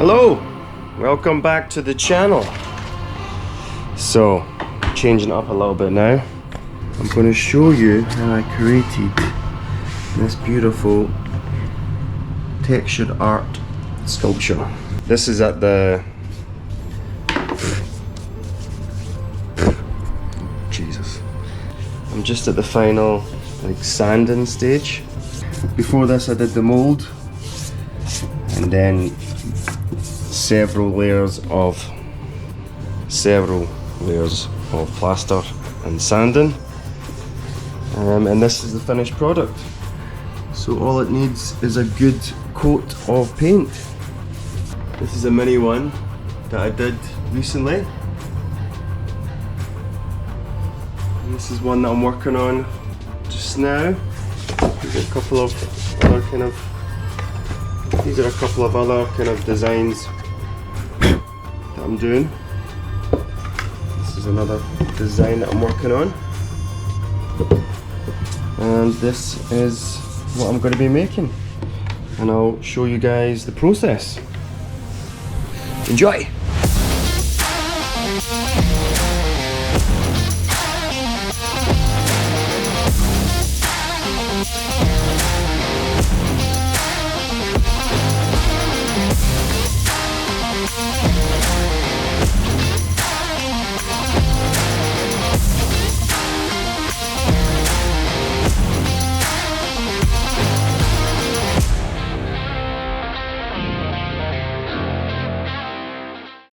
Hello, welcome back to the channel. So, changing up a little bit now. I'm going to show you how I created this beautiful textured art sculpture. This is at the Jesus. I'm just at the final sanding stage. Before this I did the mold and then several layers of plaster and sanding, and this is the finished product. So all it needs is a good coat of paint. This is a mini one that I did recently. And this is one that I'm working on just now. There's a couple of other these are a couple of other kind of designs that I'm doing. This is another design that I'm working on. And this is what I'm going to be making. And I'll show you guys the process. Enjoy!